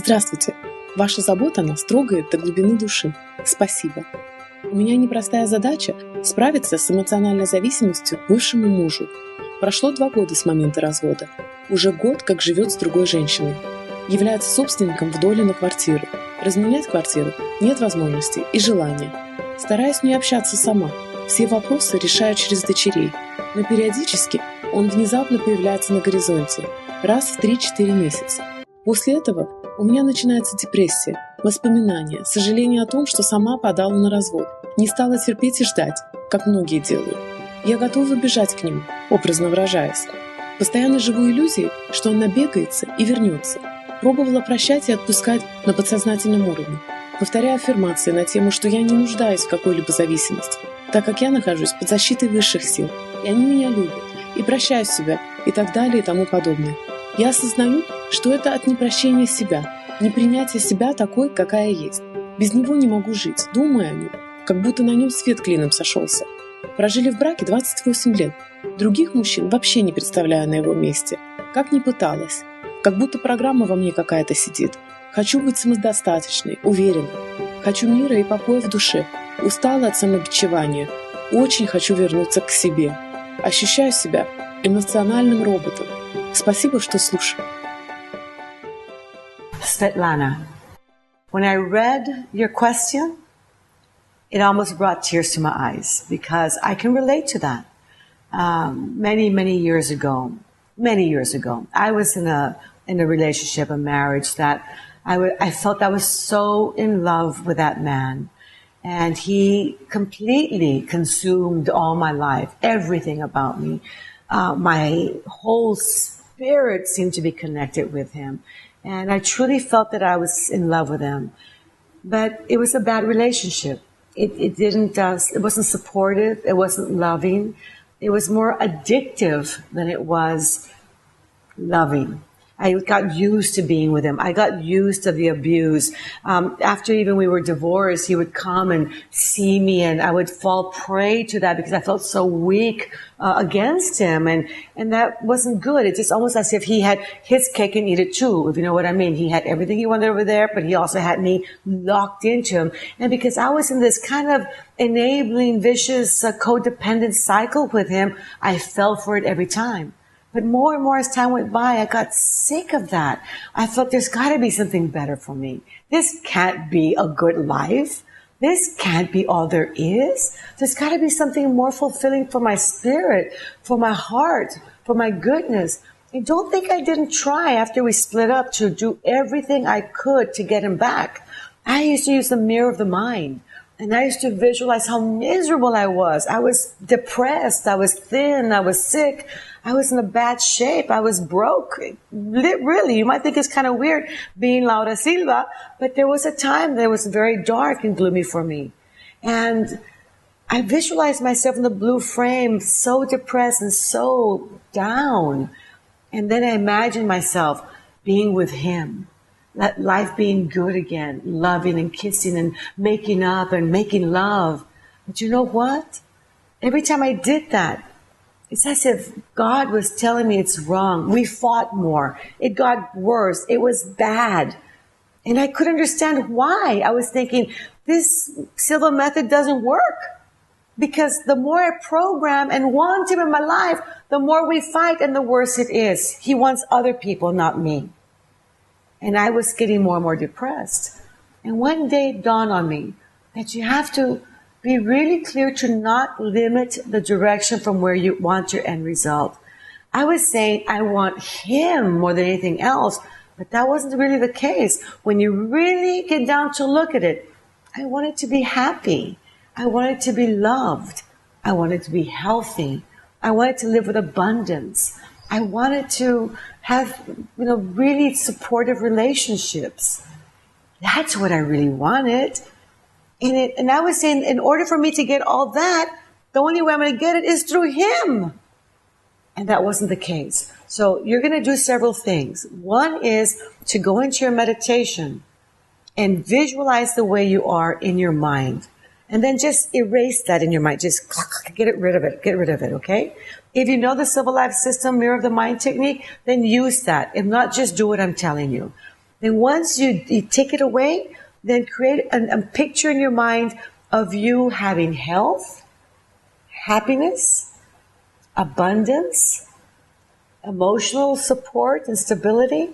Здравствуйте! Ваша забота нас трогает до глубины души. Спасибо. У меня непростая задача – справиться с эмоциональной зависимостью к бывшему мужу. Прошло 2 года с момента развода. Уже год, как живет с другой женщиной. Является собственником в доле на квартиру. Разменять квартиру нет возможности и желания. Стараюсь не общаться сама. Все вопросы решаю через дочерей. Но периодически он внезапно появляется на горизонте. Раз в 3-4 месяца. После этого у меня начинается депрессия, воспоминания, сожаление о том, что сама подала на развод, не стала терпеть и ждать, как многие делают. Я готова бежать к нему, образно выражаясь. Постоянно живу иллюзией, что он набегается и вернется. Пробовала прощать и отпускать на подсознательном уровне. Повторяю аффирмации на тему, что я не нуждаюсь в какой-либо зависимости, так как я нахожусь под защитой высших сил, и они меня любят, и прощаю себя, и так далее, и тому подобное. Я осознаю, что это от непрощения себя, непринятия себя такой, какая есть. Без него не могу жить, думая о нем, как будто на нем свет клином сошелся. Прожили в браке 28 лет. Других мужчин вообще не представляю на его месте. Как ни пыталась. Как будто программа во мне какая-то сидит. Хочу быть самодостаточной, уверенной. Хочу мира и покоя в душе. Устала от самобичевания. Очень хочу вернуться к себе. Ощущаю себя эмоциональным роботом. Спасибо, что слушали. Svetlana, when I read your question, it almost brought tears to my eyes because I can relate to that. Many years ago, I was in a relationship, a marriage that I felt I was so in love with that man. And he completely consumed all my life, everything about me. My whole spirit seemed to be connected with him. And I truly felt that I was in love with him. But it was a bad relationship. It wasn't supportive. It wasn't loving. It was more addictive than it was loving. I got used to being with him. I got used to the abuse. After even we were divorced, he would come and see me, and I would fall prey to that because I felt so weak against him, and that wasn't good. It's just almost as if he had his cake and eat it too, if you know what I mean. He had everything he wanted over there, but he also had me locked into him. And because I was in this kind of enabling, vicious, codependent cycle with him, I fell for it every time. But more and more as time went by, I got sick of that. I thought there's got to be something better for me. This can't be a good life. This can't be all there is. There's got to be something more fulfilling for my spirit, for my heart, for my goodness. And don't think I didn't try after we split up to do everything I could to get him back. I used to use the mirror of the mind. And I used to visualize how miserable I was. I was depressed. I was thin. I was sick. I was in a bad shape. I was broke. Really, you might think it's kind of weird being Laurы Sильвы, but there was a time that was very dark and gloomy for me. And I visualized myself in the blue frame, so depressed and so down. And then I imagined myself being with him. That life being good again, loving and kissing and making up and making love. But you know what? Every time I did that, it's as if God was telling me it's wrong. We fought more. It got worse. It was bad. And I couldn't understand why. I was thinking, this Silva method doesn't work. Because the more I program and want him in my life, the more we fight and the worse it is. He wants other people, not me. And I was getting more and more depressed. And one day it dawned on me that you have to be really clear to not limit the direction from where you want your end result. I was saying I want him more than anything else, but that wasn't really the case. When you really get down to look at it, I wanted to be happy. I wanted to be loved. I wanted to be healthy. I wanted to live with abundance. I wanted to have, really supportive relationships. That's what I really wanted. And I was saying, in order for me to get all that, the only way I'm going to get it is through him. And that wasn't the case. So you're going to do several things. One is to go into your meditation and visualize the way you are in your mind. And then just erase that in your mind. Just get rid of it. Get rid of it, okay? If you know the Civil Life System, Mirror of the Mind technique, then use that. If not, just do what I'm telling you. And once you take it away, then create a picture in your mind of you having health, happiness, abundance, emotional support and stability,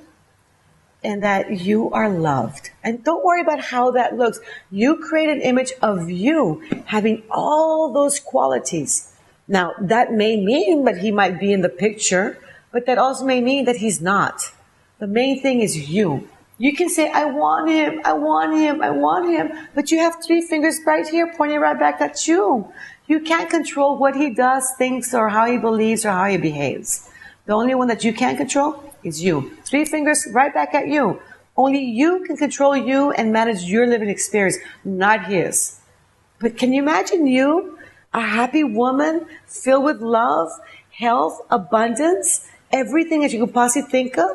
and that you are loved. And don't worry about how that looks. You create an image of you having all those qualities. Now, that may mean that he might be in the picture, but that also may mean that he's not. The main thing is you. You can say, I want him, I want him, I want him, but you have 3 fingers right here pointing right back at you. You can't control what he does, thinks, or how he believes, or how he behaves. The only one that you can control is you. 3 fingers right back at you. Only you can control you and manage your living experience, not his. But can you imagine you, a happy woman, filled with love, health, abundance, everything that you could possibly think of?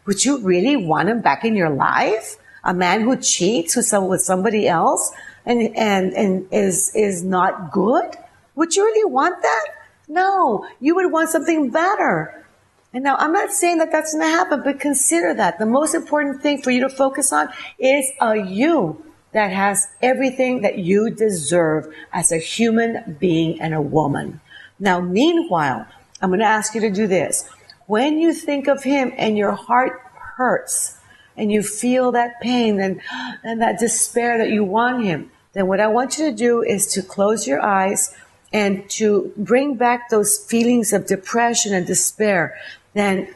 Would you really want him back in your life? A man who cheats with somebody else and is not good? Would you really want that? No, you would want something better. And now, I'm not saying that that's going to happen, but consider that. The most important thing for you to focus on is a you that has everything that you deserve as a human being and a woman. Now, meanwhile, I'm going to ask you to do this. When you think of him and your heart hurts and you feel that pain and that despair that you want him, then what I want you to do is to close your eyes and to bring back those feelings of depression and despair. Then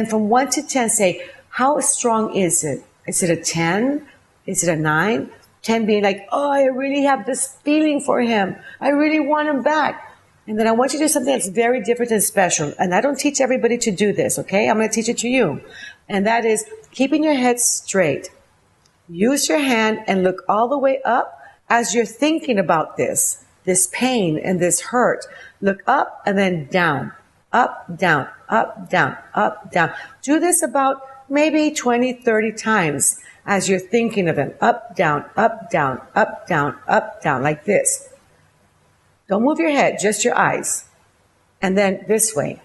from 1 to 10, say, how strong is it? Is it a 10? Is it a 9? 10 being like, oh, I really have this feeling for him. I really want him back. And then I want you to do something that's very different and special. And I don't teach everybody to do this, okay? I'm going to teach it to you. And that is keeping your head straight. Use your hand and look all the way up as you're thinking about this pain and this hurt. Look up and then down. Up, down, up, down, up, down. Do this about maybe 20, 30 times as you're thinking of him. Up, down, up, down, up, down, up, down, like this. Don't move your head, just your eyes. And then this way.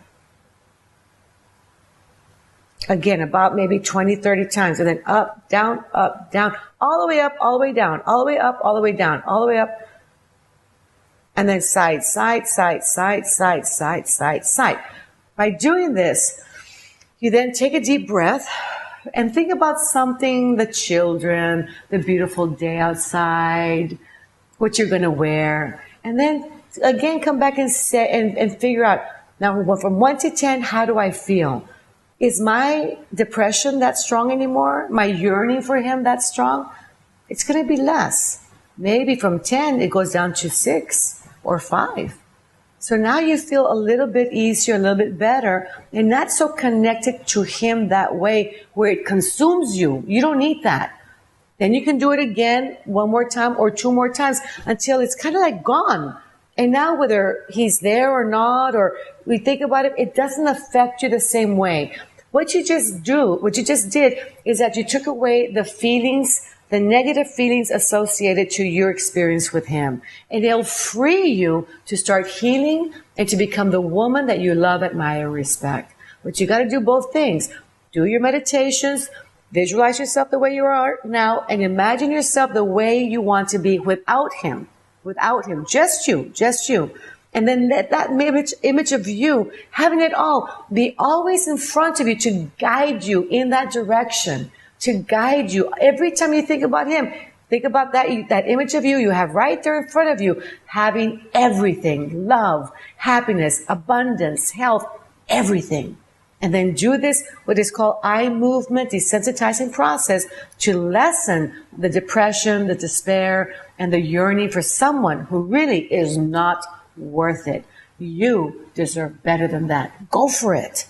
Again, about maybe 20, 30 times. And then up, down, all the way up, all the way down, all the way up, all the way down, all the way up. And then side, side, side, side, side, side, side, side. By doing this, you then take a deep breath and think about something, the children, the beautiful day outside, what you're going to wear. And then again, come back and say, and figure out, now from 1 to 10, how do I feel? Is my depression that strong anymore? My yearning for him that strong? It's going to be less. Maybe from 10, it goes down to 6 or 5. So now you feel a little bit easier, a little bit better, and not so connected to him that way where it consumes you. You don't need that. Then you can do it again 1 more time or 2 more times until it's kind of like gone. And now whether he's there or not, or we think about it, it doesn't affect you the same way. What you just did is that you took away the feelings, the negative feelings associated to your experience with him. And it'll free you to start healing and to become the woman that you love, admire, and respect. But you got to do both things. Do your meditations, visualize yourself the way you are now, and imagine yourself the way you want to be without him. Without him. Just you. And then let that image of you, having it all, be always in front of you to guide you in that direction. To guide you. Every time you think about him, think about that image of you have right there in front of you, having everything, love, happiness, abundance, health, everything. And then do this, what is called eye movement, desensitizing process, to lessen the depression, the despair, and the yearning for someone who really is not worth it. You deserve better than that. Go for it.